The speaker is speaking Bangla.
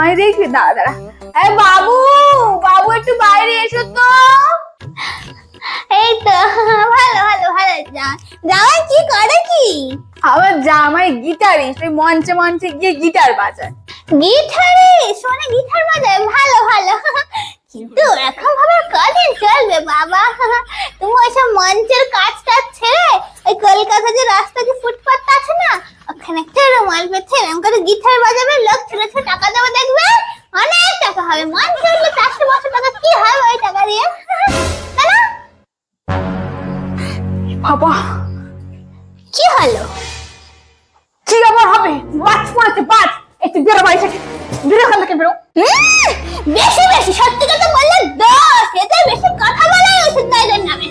জামাই দেখবি, দাঁড়া দাঁড়া। এই বাবু, বাবু একটু বাইরে এসো তো। এই তো ভালো ভালো ভালো। জামাই কি করে কি? আমার জামাই গিটারিস্ট, ওই মঞ্চে মঞ্চে গিয়ে গিটার বাজায়। গিটারিস্ট মানে গিটার বাজায়, ভালো ভালো। কিন্তু এরকম ভাবে কদিন চলবে বাবা? তুমি ওইসব মঞ্চের কাজটা ছেড়ে ওই কলকাতা যে রাস্তা যে ফুটপাথ আছে না, ওখানে একটা রুমাল পেতে এরকম করে গিটার বাজাবে, লোক ছেলে ছেলে টাকা দেবে, দেখবে অনেক টাকা হবে। মঞ্চে উঠলে 400-500 টাকা কি হবে ওই টাকা দিয়ে? তাই না? বাবা কি হলো? কি আবার হবে? বাজ পড়েছে, বাজ। একটু বেরো বাড়ি থেকে, বেরো এখান থেকে, বেরো। বেশি বেশি সত্যি কথা বললে দোষ, এতে বেশি কথা বলাই উচিত নয় এদের নামে।